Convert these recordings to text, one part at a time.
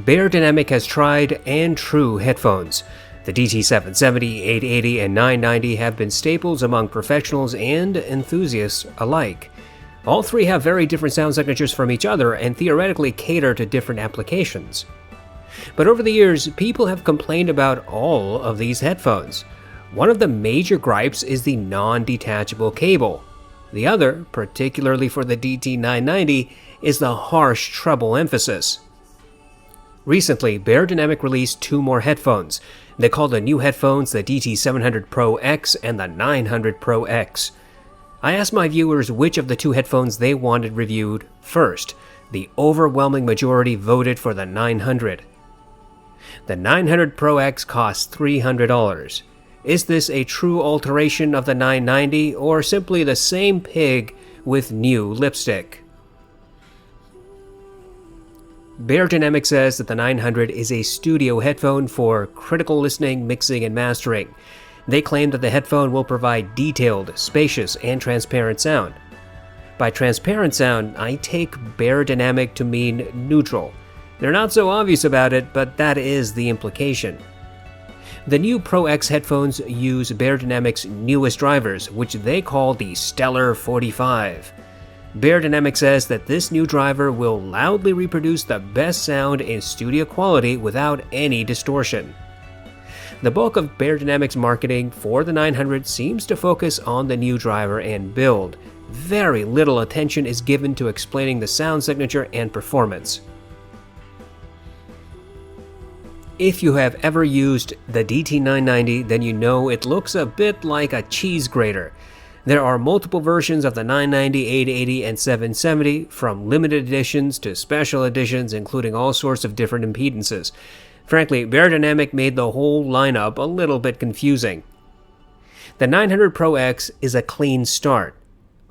Beyerdynamic has tried and true headphones. The DT770, 880, and 990 have been staples among professionals and enthusiasts alike. All three have very different sound signatures from each other and theoretically cater to different applications. But over the years, people have complained about all of these headphones. One of the major gripes is the non-detachable cable. The other, particularly for the DT990, is the harsh treble emphasis. Recently, Beyerdynamic released two more headphones. They call the new headphones the DT700 Pro X and the 900 Pro X. I asked my viewers which of the two headphones they wanted reviewed first. The overwhelming majority voted for the 900. The 900 Pro X costs $300. Is this a true alteration of the 990 or simply the same pig with new lipstick? Beyerdynamic says that the 900 is a studio headphone for critical listening, mixing, and mastering. They claim that the headphone will provide detailed, spacious, and transparent sound. By transparent sound, I take Beyerdynamic to mean neutral. They're not so obvious about it, but that is the implication. The new Pro X headphones use Beyerdynamic's newest drivers, which they call the Stellar 45. Beyerdynamic says that this new driver will loudly reproduce the best sound in studio quality without any distortion. The bulk of Beyerdynamic's marketing for the 900 seems to focus on the new driver and build. Very little attention is given to explaining the sound signature and performance. If you have ever used the DT990, then you know it looks a bit like a cheese grater. There are multiple versions of the 990, 880, and 770, from limited editions to special editions, including all sorts of different impedances. Frankly, Beyerdynamic made the whole lineup a little bit confusing. The 900 Pro X is a clean start.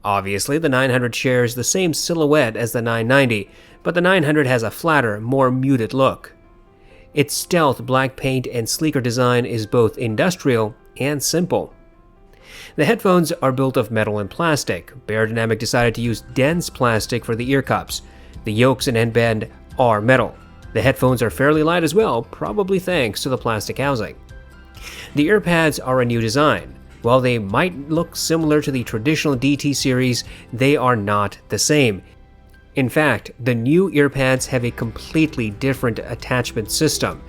Obviously, the 900 shares the same silhouette as the 990, but the 900 has a flatter, more muted look. Its stealth black paint and sleeker design is both industrial and simple. The headphones are built of metal and plastic. Beyerdynamic decided to use dense plastic for the ear cups. The yokes and headband are metal. The headphones are fairly light as well, probably thanks to the plastic housing. The ear pads are a new design. While they might look similar to the traditional DT series, they are not the same. In fact, the new ear pads have a completely different attachment system.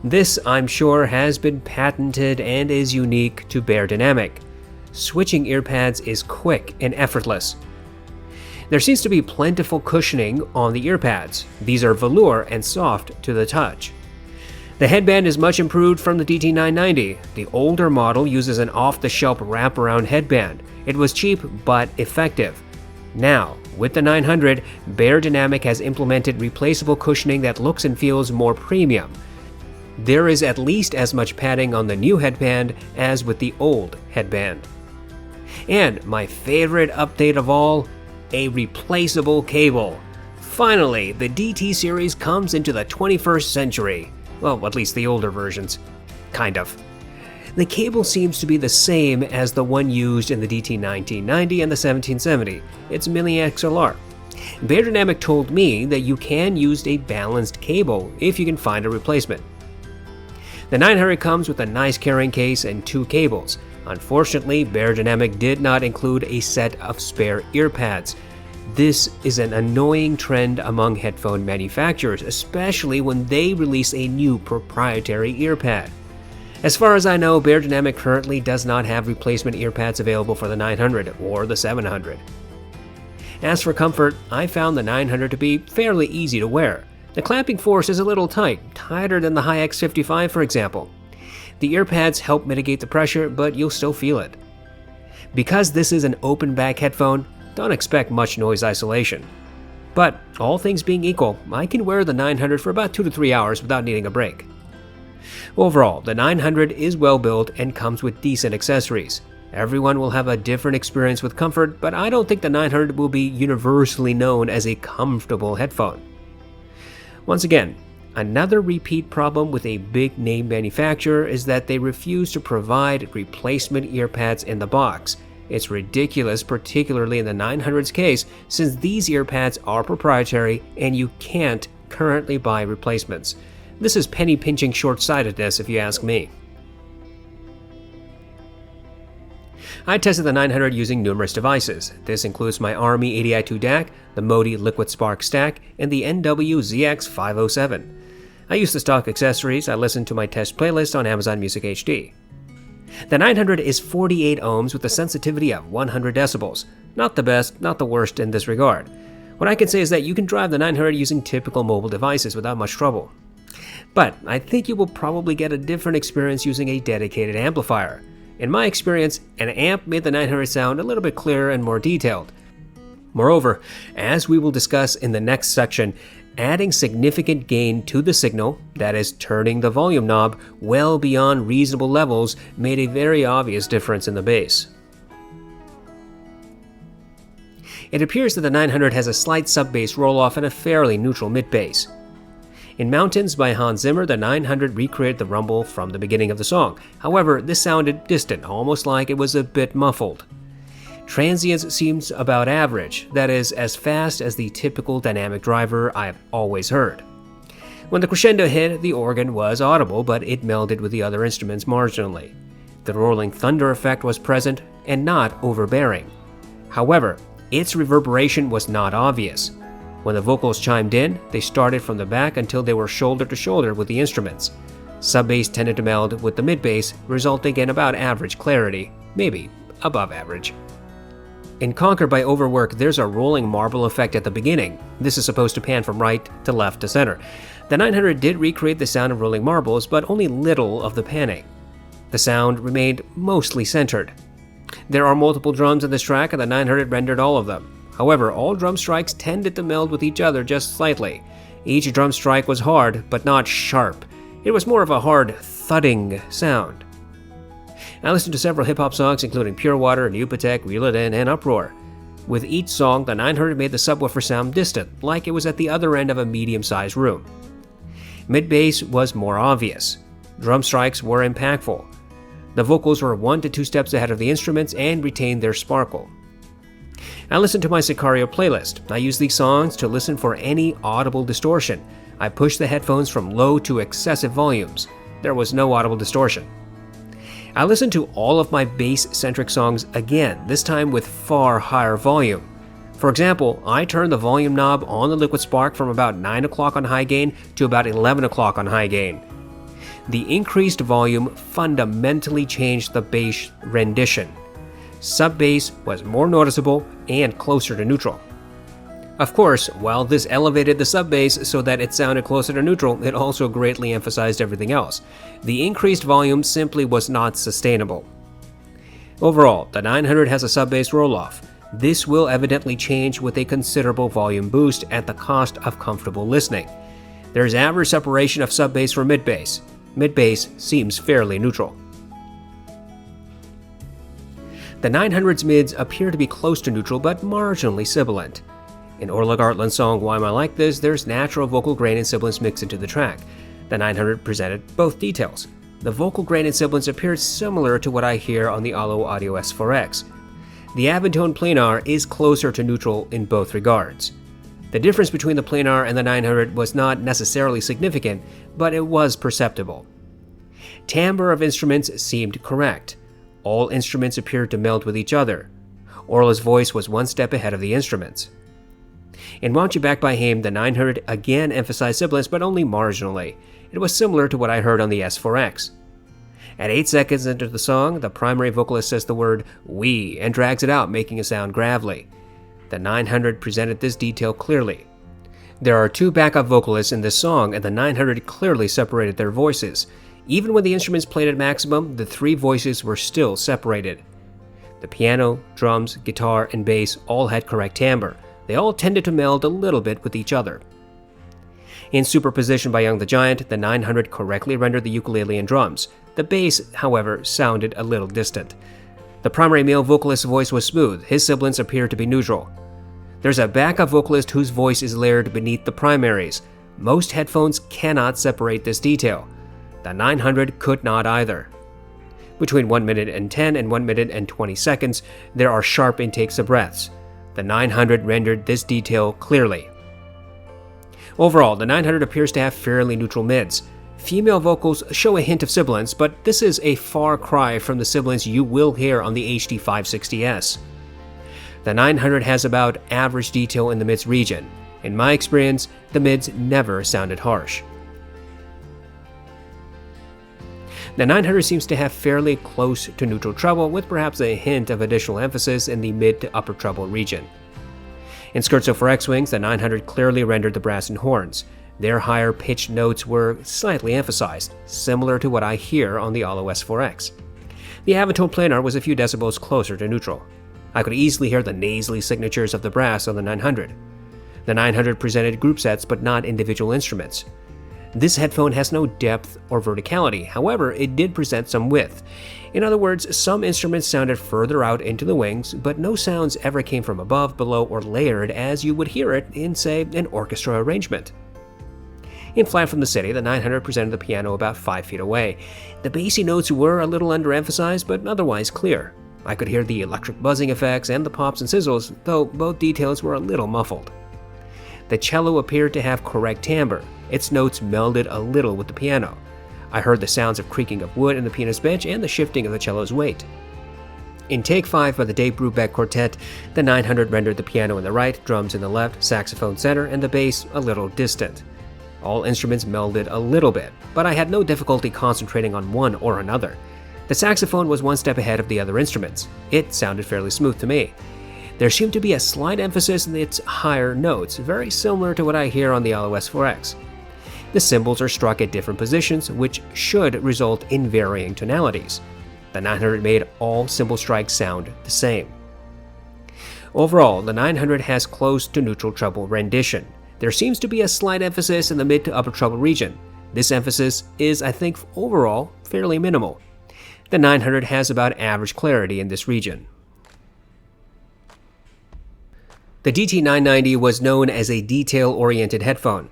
This, I'm sure, has been patented and is unique to Beyerdynamic. Switching ear pads is quick and effortless. There seems to be plentiful cushioning on the ear pads. These are velour and soft to the touch. The headband is much improved from the DT990. The older model uses an off-the-shelf wraparound headband. It was cheap but effective. Now, with the 900, Beyerdynamic has implemented replaceable cushioning that looks and feels more premium. There is at least as much padding on the new headband as with the old headband. And my favorite update of all, a replaceable cable. Finally, the DT series comes into the 21st century. Well, at least the older versions. Kind of. The cable seems to be the same as the one used in the DT1990 and the 1770. It's mini-XLR. Beyerdynamic told me that you can use a balanced cable if you can find a replacement. The 900 comes with a nice carrying case and two cables. Unfortunately, Beyerdynamic did not include a set of spare ear pads. This is an annoying trend among headphone manufacturers, especially when they release a new proprietary ear pad. As far as I know, Beyerdynamic currently does not have replacement ear pads available for the 900 or the 700. As for comfort, I found the 900 to be fairly easy to wear. The clamping force is a little tight, tighter than the Hi X55 for example. The ear pads help mitigate the pressure, but you'll still feel it. Because this is an open back headphone, don't expect much noise isolation. But all things being equal, I can wear the 900 for about 2 to 3 hours without needing a break. Overall, the 900 is well built and comes with decent accessories. Everyone will have a different experience with comfort, but I don't think the 900 will be universally known as a comfortable headphone. Once again, another repeat problem with a big name manufacturer is that they refuse to provide replacement ear pads in the box. It's ridiculous, particularly in the 900's case, since these ear pads are proprietary and you can't currently buy replacements. This is penny-pinching short-sightedness if you ask me. I tested the 900 using numerous devices. This includes my Army ADI2 DAC, the Modi Liquid Spark Stack, and the NW-ZX507. I used the stock accessories. I listened to my test playlist on Amazon Music HD. The 900 is 48 ohms with a sensitivity of 100 decibels. Not the best, not the worst in this regard. What I can say is that you can drive the 900 using typical mobile devices without much trouble. But I think you will probably get a different experience using a dedicated amplifier. In my experience, an amp made the 900 sound a little bit clearer and more detailed. Moreover, as we will discuss in the next section, adding significant gain to the signal, that is, turning the volume knob well beyond reasonable levels, made a very obvious difference in the bass. It appears that the 900 has a slight sub-bass roll-off and a fairly neutral mid-bass. In Mountains by Hans Zimmer, the 900 recreated the rumble from the beginning of the song. However, this sounded distant, almost like it was a bit muffled. Transients seems about average, that is, as fast as the typical dynamic driver I've always heard. When the crescendo hit, the organ was audible, but it melded with the other instruments marginally. The rolling thunder effect was present and not overbearing. However, its reverberation was not obvious. When the vocals chimed in, they started from the back until they were shoulder to shoulder with the instruments. Sub-bass tended to meld with the mid-bass, resulting in about average clarity, maybe above average. In Conquer by Overwork, there's a rolling marble effect at the beginning. This is supposed to pan from right to left to center. The 900 did recreate the sound of rolling marbles, but only little of the panning. The sound remained mostly centered. There are multiple drums in this track, and the 900 rendered all of them. However, all drum strikes tended to meld with each other just slightly. Each drum strike was hard, but not sharp. It was more of a hard, thudding sound. I listened to several hip-hop songs, including Pure Water, Newpatek, Reel It In, and Uproar. With each song, the 900 made the subwoofer sound distant, like it was at the other end of a medium-sized room. Mid-bass was more obvious. Drum strikes were impactful. The vocals were 1 to 2 steps ahead of the instruments and retained their sparkle. I listened to my Sicario playlist. I used these songs to listen for any audible distortion. I pushed the headphones from low to excessive volumes. There was no audible distortion. I listened to all of my bass-centric songs again, this time with far higher volume. For example, I turned the volume knob on the Liquid Spark from about 9 o'clock on high gain to about 11 o'clock on high gain. The increased volume fundamentally changed the bass rendition. Sub-bass was more noticeable and closer to neutral. Of course, while this elevated the sub-bass so that it sounded closer to neutral, it also greatly emphasized everything else. The increased volume simply was not sustainable. Overall, the 900 has a sub-bass roll-off. This will evidently change with a considerable volume boost at the cost of comfortable listening. There is average separation of sub-bass from mid-bass. Mid-bass seems fairly neutral. The 900's mids appear to be close to neutral but marginally sibilant. In Orla Gartland's song Why Am I Like This, there's natural vocal grain and sibilance mixed into the track. The 900 presented both details. The vocal grain and sibilance appeared similar to what I hear on the Allo Audio S4X. The Aventone planar is closer to neutral in both regards. The difference between the planar and the 900 was not necessarily significant, but it was perceptible. Timbre of instruments seemed correct. All instruments appeared to meld with each other. Orla's voice was 1 step ahead of the instruments. In Want You Back by Haim, the 900 again emphasized sibilance, but only marginally. It was similar to what I heard on the S4X. At 8 seconds into the song, the primary vocalist says the word "we" and drags it out, making it sound gravelly. The 900 presented this detail clearly. There are 2 backup vocalists in this song, and the 900 clearly separated their voices. Even when the instruments played at maximum, the 3 voices were still separated. The piano, drums, guitar, and bass all had correct timbre. They all tended to meld a little bit with each other. In Superposition by Young the Giant, the 900 correctly rendered the ukulele and drums. The bass, however, sounded a little distant. The primary male vocalist's voice was smooth. His sibilance appeared to be neutral. There's a backup vocalist whose voice is layered beneath the primaries. Most headphones cannot separate this detail. The 900 could not either. Between 1 minute and 10 and 1 minute and 20 seconds, there are sharp intakes of breaths. The 900 rendered this detail clearly. Overall, the 900 appears to have fairly neutral mids. Female vocals show a hint of sibilance, but this is a far cry from the sibilance you will hear on the HD 560S. The 900 has about average detail in the mids region. In my experience, the mids never sounded harsh. The 900 seems to have fairly close to neutral treble, with perhaps a hint of additional emphasis in the mid to upper treble region. In Scherzo for X-Wings, the 900 clearly rendered the brass and horns. Their higher pitched notes were slightly emphasized, similar to what I hear on the oriolus 4X. The Avantone planar was a few decibels closer to neutral. I could easily hear the nasally signatures of the brass on the 900. The 900 presented group sets but not individual instruments. This headphone has no depth or verticality, however, it did present some width. In other words, some instruments sounded further out into the wings, but no sounds ever came from above, below, or layered as you would hear it in, say, an orchestra arrangement. In Flat from the City, the 900 presented the piano about 5 feet away. The bassy notes were a little underemphasized, but otherwise clear. I could hear the electric buzzing effects and the pops and sizzles, though both details were a little muffled. The cello appeared to have correct timbre. Its notes melded a little with the piano. I heard the sounds of creaking of wood in the pianist's bench and the shifting of the cello's weight. In Take 5 by the Dave Brubeck Quartet, the 900 rendered the piano in the right, drums in the left, saxophone center, and the bass a little distant. All instruments melded a little bit, but I had no difficulty concentrating on one or another. The saxophone was one step ahead of the other instruments. It sounded fairly smooth to me. There seemed to be a slight emphasis in its higher notes, very similar to what I hear on the oriolus 4X. The cymbals are struck at different positions, which should result in varying tonalities. The 900 made all cymbal strikes sound the same. Overall, the 900 has close to neutral treble rendition. There seems to be a slight emphasis in the mid to upper treble region. This emphasis is, I think, overall fairly minimal. The 900 has about average clarity in this region. The DT990 was known as a detail-oriented headphone.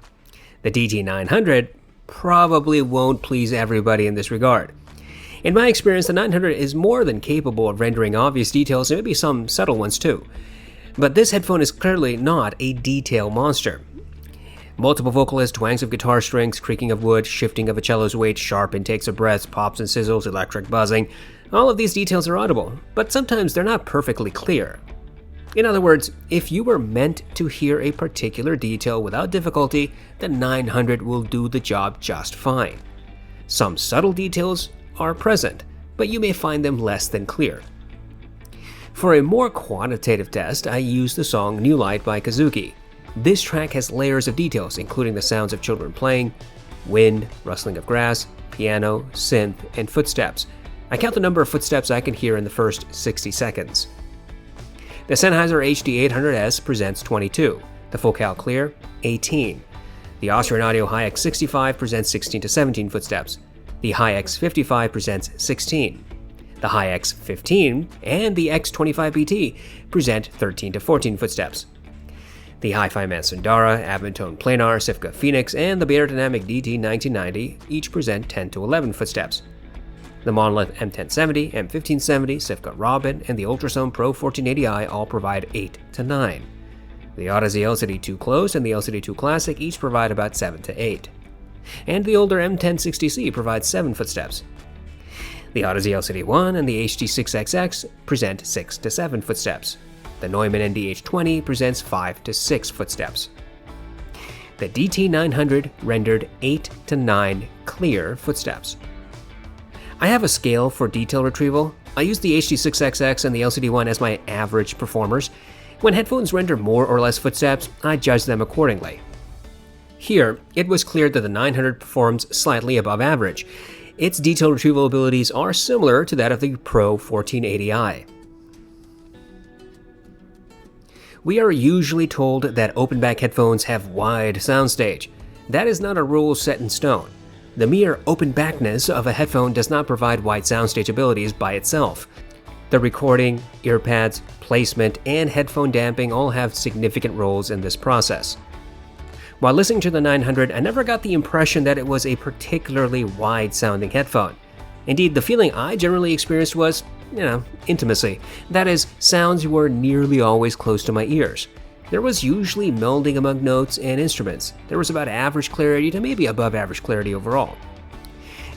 The DT900 probably won't please everybody in this regard. In my experience, the 900 is more than capable of rendering obvious details and maybe some subtle ones too. But this headphone is clearly not a detail monster. Multiple vocalists, twangs of guitar strings, creaking of wood, shifting of a cello's weight, sharp intakes of breaths, pops and sizzles, electric buzzing. All of these details are audible, but sometimes they're not perfectly clear. In other words, if you were meant to hear a particular detail without difficulty, the 900 will do the job just fine. Some subtle details are present, but you may find them less than clear. For a more quantitative test, I used the song New Light by Kazuki. This track has layers of details, including the sounds of children playing, wind, rustling of grass, piano, synth, and footsteps. I count the number of footsteps I can hear in the first 60 seconds. The Sennheiser HD800S presents 22, the Focal Clear, 18. The Austrian Audio HiX65 presents 16 to 17 footsteps. The HiX55 presents 16. The HiX15 and the X25BT present 13 to 14 footsteps. The Hi-Fi Man Sundara, Avantone Planar, Sifka Phoenix, and the Beyerdynamic DT1990 each present 10 to 11 footsteps. The Monolith M1070, M1570, Sifka Robin, and the Ultrasone Pro 1480i all provide 8 to 9. The audeze LCD2 Closed and the LCD2 Classic each provide about 7 to 8. And the older M1060C provides 7 footsteps. The audeze LCD1 and the HD6XX present 6 to 7 footsteps. The Neumann NDH20 presents 5 to 6 footsteps. The DT900 rendered 8 to 9 clear footsteps. I have a scale for detail retrieval. I use the HD6XX and the LCD1 as my average performers. When headphones render more or less footsteps, I judge them accordingly. Here, it was clear that the 900 performs slightly above average. Its detail retrieval abilities are similar to that of the Pro 1480i. We are usually told that open-back headphones have wide soundstage. That is not a rule set in stone. The mere open-backness of a headphone does not provide wide soundstage abilities by itself. The recording, earpads, placement, and headphone damping all have significant roles in this process. While listening to the 900, I never got the impression that it was a particularly wide-sounding headphone. Indeed, the feeling I generally experienced was, intimacy. That is, sounds were nearly always close to my ears. There was usually melding among notes and instruments. There was about average clarity to maybe above average clarity overall.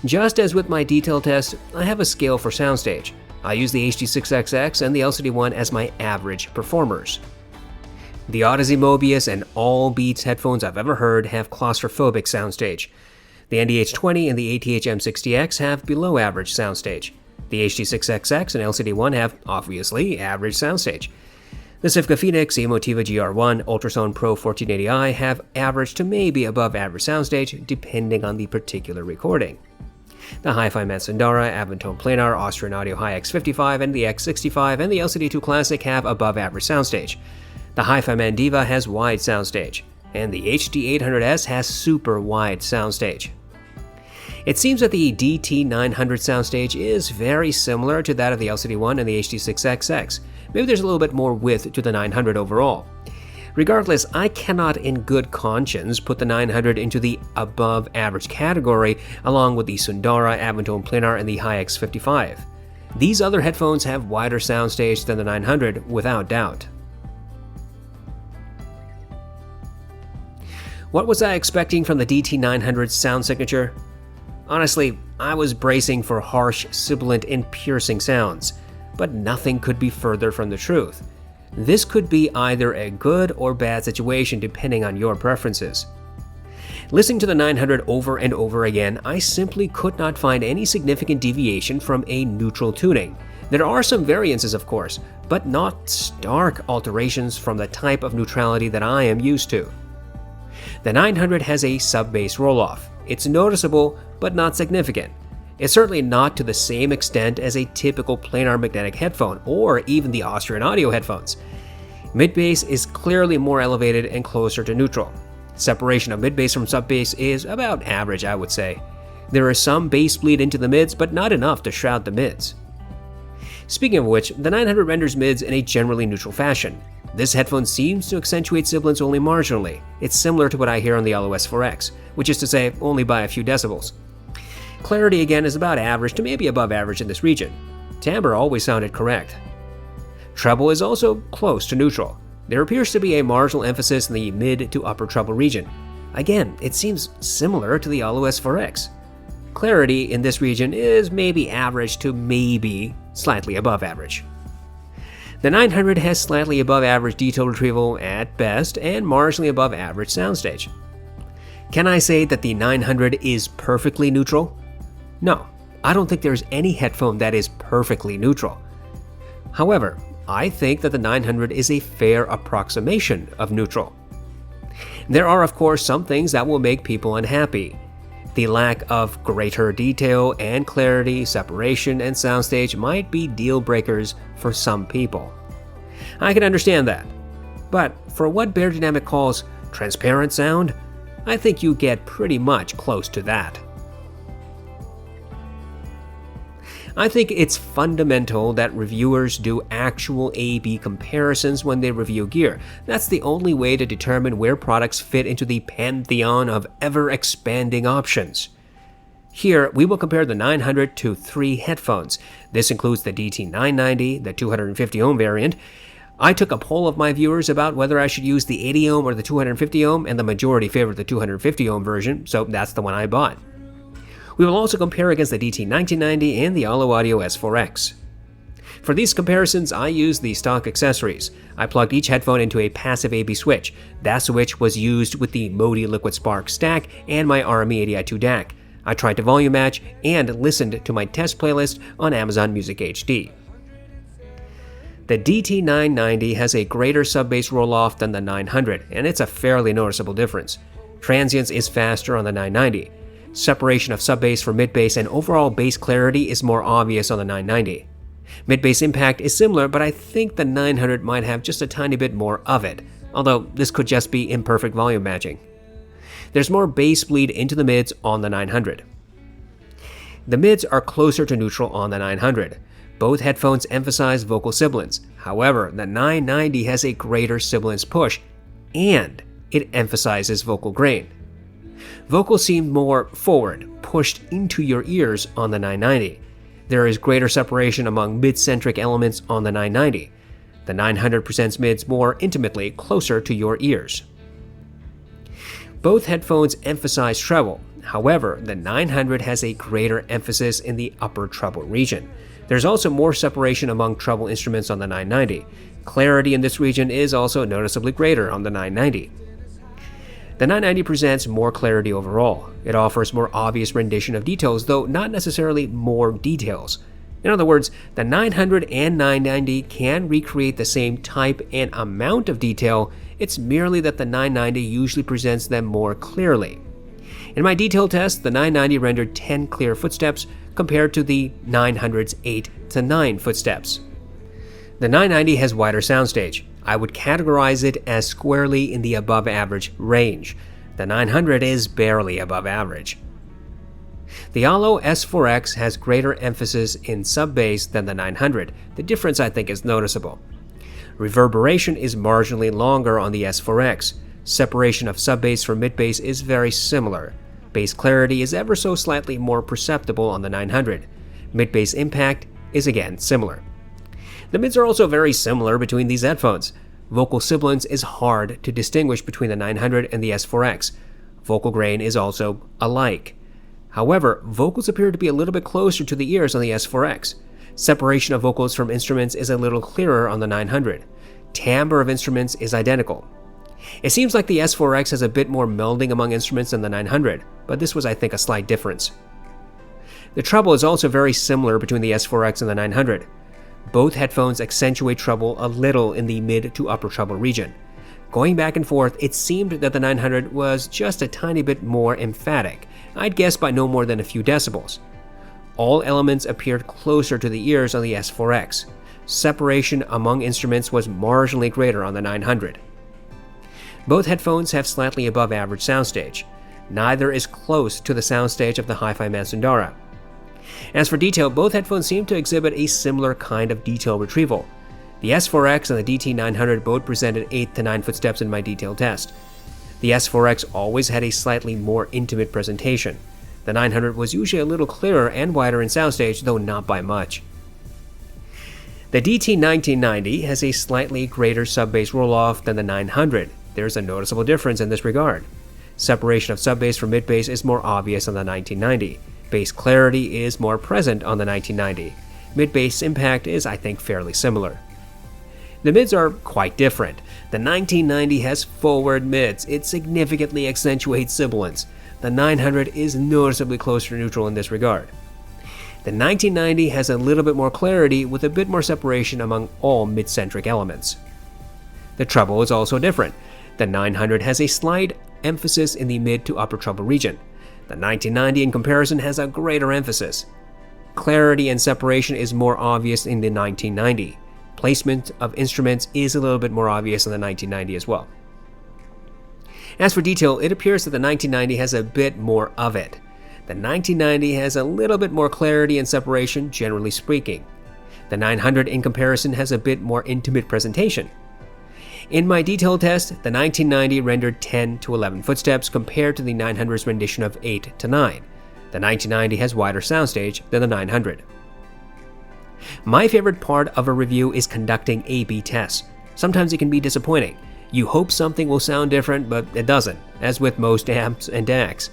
Just as with my detail test, I have a scale for Soundstage. I use the HD6XX and the LCD1 as my average performers. The Audeze Mobius and all Beats headphones I've ever heard have claustrophobic soundstage. The NDH20 and the ATH M60X have below average soundstage. The HD6XX and LCD1 have, obviously, average soundstage. The Sifka Phoenix, Emotiva GR1, Ultrasound Pro 1480i have average to maybe above average soundstage, depending on the particular recording. The Hi-Fi Man Sundara, Avantone Planar, Austrian Audio Hi X55, and the X65 and the LCD2 Classic have above average soundstage. The Hi-Fi Man Diva has wide soundstage, and the HD800S has super wide soundstage. It seems that the DT900 soundstage is very similar to that of the LCD1 and the HD6XX. Maybe there's a little bit more width to the 900 overall. Regardless, I cannot in good conscience put the 900 into the above average category along with the Sundara, Avantone Planar, and the Hi X55. These other headphones have wider soundstage than the 900 without doubt. What was I expecting from the DT900's sound signature? Honestly, I was bracing for harsh, sibilant, and piercing sounds, but nothing could be further from the truth. This could be either a good or bad situation depending on your preferences. Listening to the 900 over and over again, I simply could not find any significant deviation from a neutral tuning. There are some variances, of course, but not stark alterations from the type of neutrality that I am used to. The 900 has a sub-bass roll-off. It's noticeable, but not significant. It's certainly not to the same extent as a typical planar magnetic headphone, or even the Austrian Audio headphones. Mid-bass is clearly more elevated and closer to neutral. Separation of mid-bass from sub-bass is about average, I would say. There is some bass bleed into the mids, but not enough to shroud the mids. Speaking of which, the 900 renders mids in a generally neutral fashion. This headphone seems to accentuate sibilance only marginally. It's similar to what I hear on the LOS4X, which is to say, only by a few decibels. Clarity again is about average to maybe above average in this region. Timbre always sounded correct. Treble is also close to neutral. There appears to be a marginal emphasis in the mid to upper treble region. Again, it seems similar to the LOS4X. Clarity in this region is maybe average to maybe slightly above average. The 900 has slightly above average detail retrieval at best and marginally above average soundstage. Can I say that the 900 is perfectly neutral? No, I don't think there's any headphone that is perfectly neutral. However, I think that the 900 is a fair approximation of neutral. There are, of course, some things that will make people unhappy. The lack of greater detail and clarity, separation, and soundstage might be deal breakers for some people. I can understand that. But for what Beyerdynamic calls transparent sound, I think you get pretty much close to that. I think it's fundamental that reviewers do actual A/B comparisons when they review gear. That's the only way to determine where products fit into the pantheon of ever-expanding options. Here, we will compare the 900 to 3 headphones. This includes the DT990, the 250 ohm variant. I took a poll of my viewers about whether I should use the 80 ohm or the 250 ohm, and the majority favored the 250 ohm version, so that's the one I bought. We will also compare against the DT1990 and the Allo Audio S4X. For these comparisons, I used the stock accessories. I plugged each headphone into a passive AB switch. That switch was used with the Modi Liquid Spark stack and my RME-80i2 DAC. I tried to volume match and listened to my test playlist on Amazon Music HD. The DT990 has a greater sub-bass roll-off than the 900, and it's a fairly noticeable difference. Transients is faster on the 990. Separation of sub-bass from mid-bass and overall bass clarity is more obvious on the 990. Mid-bass impact is similar, but I think the 900 might have just a tiny bit more of it, although this could just be imperfect volume matching. There's more bass bleed into the mids on the 900. The mids are closer to neutral on the 900. Both headphones emphasize vocal sibilance. However, the 990 has a greater sibilance push, and it emphasizes vocal grain. Vocals seem more forward, pushed into your ears on the 990. There is greater separation among mid-centric elements on the 990. The 900 presents mids more intimately closer to your ears. Both headphones emphasize treble. However, the 900 has a greater emphasis in the upper treble region. There's also more separation among treble instruments on the 990. Clarity in this region is also noticeably greater on the 990. The 990 presents more clarity overall. It offers more obvious rendition of details, though not necessarily more details. In other words, the 900 and 990 can recreate the same type and amount of detail. It's merely that the 990 usually presents them more clearly. In my detailed test, the 990 rendered 10 clear footsteps compared to the 900's 8 to 9 footsteps. The 990 has wider soundstage. I would categorize it as squarely in the above average range. The 900 is barely above average. The Allo S4X has greater emphasis in sub-bass than the 900. The difference, I think, is noticeable. Reverberation is marginally longer on the S4X. Separation of sub-bass from mid-bass is very similar. Bass clarity is ever so slightly more perceptible on the 900. Mid-bass impact is again similar. The mids are also very similar between these headphones. Vocal sibilance is hard to distinguish between the 900 and the S4X. Vocal grain is also alike. However, vocals appear to be a little bit closer to the ears on the S4X. Separation of vocals from instruments is a little clearer on the 900. Timbre of instruments is identical. It seems like the S4X has a bit more melding among instruments than the 900, but this was, I think, a slight difference. The treble is also very similar between the S4X and the 900. Both headphones accentuate treble a little in the mid to upper treble region. Going back and forth, it seemed that the 900 was just a tiny bit more emphatic. I'd guess by no more than a few decibels. All elements appeared closer to the ears on the S4X. Separation among instruments was marginally greater on the 900. Both headphones have slightly above average soundstage. Neither is close to the soundstage of the hifi Mansundara. As for detail, both headphones seem to exhibit a similar kind of detail retrieval. The S4X and the DT900 both presented 8 to 9 footsteps in my detailed test. The S4X always had a slightly more intimate presentation. The 900 was usually a little clearer and wider in soundstage, though not by much. The DT1990 has a slightly greater sub-bass roll-off than the 900. There's a noticeable difference in this regard. Separation of sub-bass from mid-bass is more obvious on the 1990. Bass clarity is more present on the 1990. Mid-bass impact is, I think, fairly similar. The mids are quite different. The 1990 has forward mids. It significantly accentuates sibilance. The 900 is noticeably closer to neutral in this regard. The 1990 has a little bit more clarity with a bit more separation among all mid-centric elements. The treble is also different. The 900 has a slight emphasis in the mid to upper treble region. The 1990 in comparison has a greater emphasis. Clarity and separation is more obvious in the 1990. Placement of instruments is a little bit more obvious in the 1990 as well. As for detail, it appears that the 1990 has a bit more of it. The 1990 has a little bit more clarity and separation, generally speaking. The 900 in comparison has a bit more intimate presentation. In my detailed test, the 1990 rendered 10 to 11 footsteps compared to the 900's rendition of 8 to 9. The 1990 has wider soundstage than the 900. My favorite part of a review is conducting A/B tests. Sometimes it can be disappointing. You hope something will sound different, but it doesn't, as with most amps and DACs.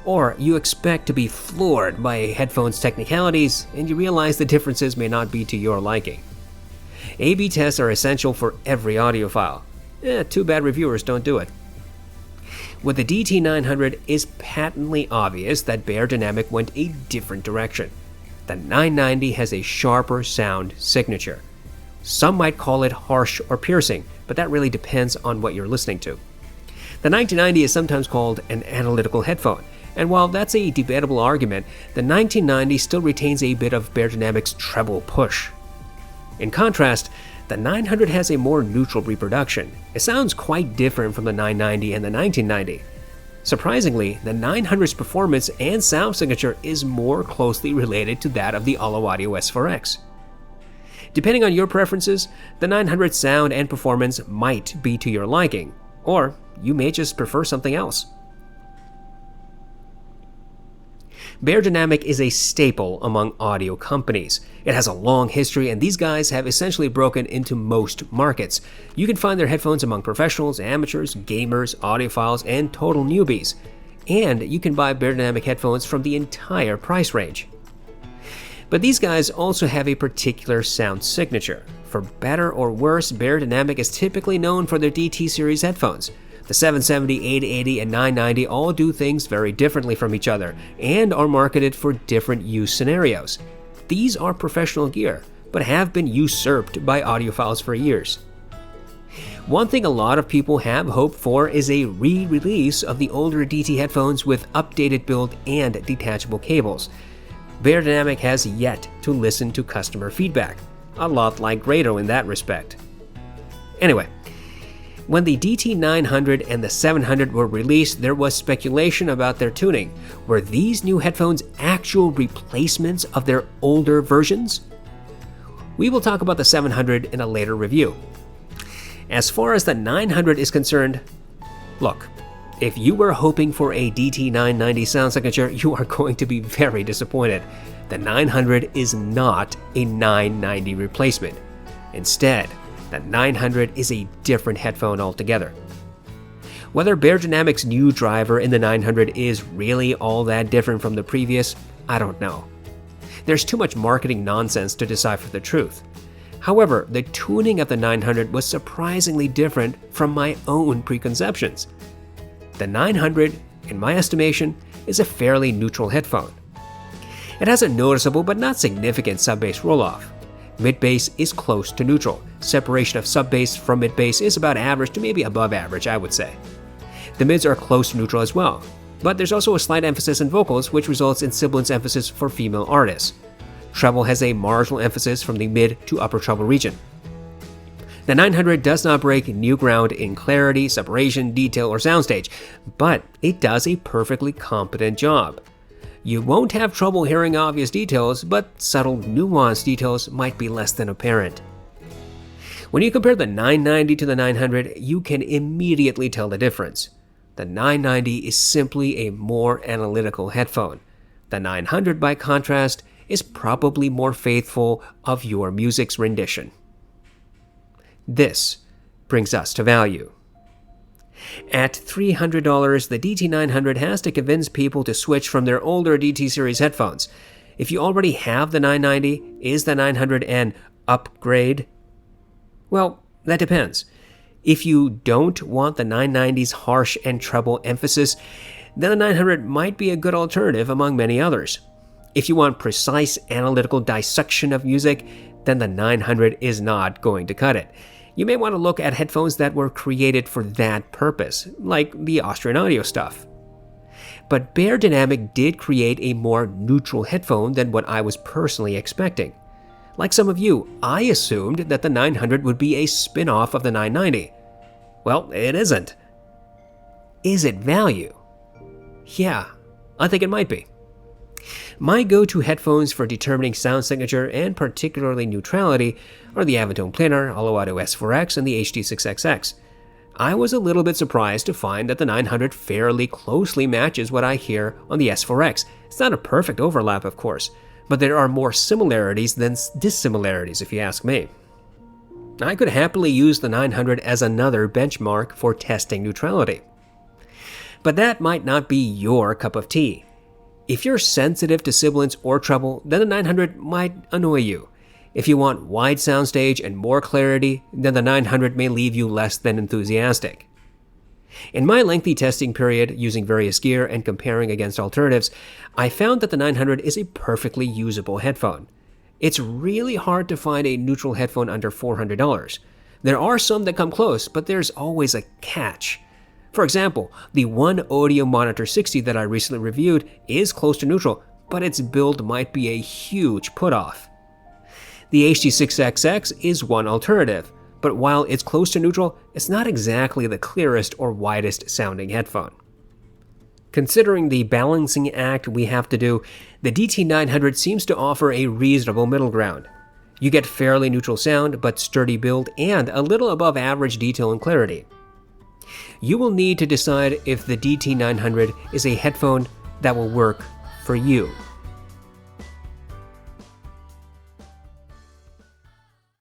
Or you expect to be floored by a headphone's technicalities, and you realize the differences may not be to your liking. A/B tests are essential for every audiophile. Too bad reviewers don't do it. With the DT900, it's patently obvious that Beyerdynamic went a different direction. The 990 has a sharper sound signature. Some might call it harsh or piercing, but that really depends on what you're listening to. The 1990 is sometimes called an analytical headphone, and while that's a debatable argument, the 1990 still retains a bit of Beyerdynamic's treble push. In contrast, the 900 has a more neutral reproduction. It sounds quite different from the 990 and the 1990. Surprisingly, the 900's performance and sound signature is more closely related to that of the Allo Audio S4X. Depending on your preferences, the 900's sound and performance might be to your liking, or you may just prefer something else. Beyerdynamic is a staple among audio companies. It has a long history, and these guys have essentially broken into most markets. You can find their headphones among professionals, amateurs, gamers, audiophiles, and total newbies. And you can buy Beyerdynamic headphones from the entire price range. But these guys also have a particular sound signature. For better or worse, Beyerdynamic is typically known for their DT series headphones. The 770, 880, and 990 all do things very differently from each other and are marketed for different use scenarios. These are professional gear, but have been usurped by audiophiles for years. One thing a lot of people have hoped for is a re-release of the older DT headphones with updated build and detachable cables. Beyerdynamic has yet to listen to customer feedback, a lot like Grado in that respect. Anyway, when the DT900 and the 700 were released, there was speculation about their tuning. Were these new headphones actual replacements of their older versions? We will talk about the 700 in a later review. As far as the 900 is concerned, look, if you were hoping for a DT990 sound signature, you are going to be very disappointed. The 900 is not a 990 replacement. Instead, the 900 is a different headphone altogether. Whether Beyerdynamic's new driver in the 900 is really all that different from the previous, I don't know. There's too much marketing nonsense to decipher the truth. However, the tuning of the 900 was surprisingly different from my own preconceptions. The 900, in my estimation, is a fairly neutral headphone. It has a noticeable but not significant sub-bass roll-off. Mid-bass is close to neutral. Separation of sub-bass from mid-bass is about average to maybe above average, I would say. The mids are close to neutral as well, but there's also a slight emphasis in vocals, which results in sibilance emphasis for female artists. Treble has a marginal emphasis from the mid to upper treble region. The 900 does not break new ground in clarity, separation, detail, or soundstage, but it does a perfectly competent job. You won't have trouble hearing obvious details, but subtle, nuanced details might be less than apparent. When you compare the 990 to the 900, you can immediately tell the difference. The 990 is simply a more analytical headphone. The 900, by contrast, is probably more faithful of your music's rendition. This brings us to value. At $300, the DT900 has to convince people to switch from their older DT series headphones. If you already have the 990, is the 900 an upgrade? Well, that depends. If you don't want the 990's harsh and treble emphasis, then the 900 might be a good alternative among many others. If you want precise analytical dissection of music, then the 900 is not going to cut it. You may want to look at headphones that were created for that purpose, like the Austrian Audio stuff. But Beyerdynamic did create a more neutral headphone than what I was personally expecting. Like some of you, I assumed that the 900 would be a spin-off of the 990. Well, it isn't. Is it value? Yeah, I think it might be. My go-to headphones for determining sound signature and particularly neutrality are the Avantone Planar, Audeze S4X, and the HD6XX. I was a little bit surprised to find that the 900 fairly closely matches what I hear on the S4X. It's not a perfect overlap, of course, but there are more similarities than dissimilarities, if you ask me. I could happily use the 900 as another benchmark for testing neutrality. But that might not be your cup of tea. If you're sensitive to sibilance or treble, then the 900 might annoy you. If you want wide soundstage and more clarity, then the 900 may leave you less than enthusiastic. In my lengthy testing period, using various gear and comparing against alternatives, I found that the 900 is a perfectly usable headphone. It's really hard to find a neutral headphone under $400. There are some that come close, but there's always a catch. For example, the One Audio Monitor 60 that I recently reviewed is close to neutral, but its build might be a huge put-off. The HD6XX is one alternative, but while it's close to neutral, it's not exactly the clearest or widest sounding headphone. Considering the balancing act we have to do, the DT900 seems to offer a reasonable middle ground. You get fairly neutral sound, but sturdy build and a little above average detail and clarity. You will need to decide if the DT900 is a headphone that will work for you.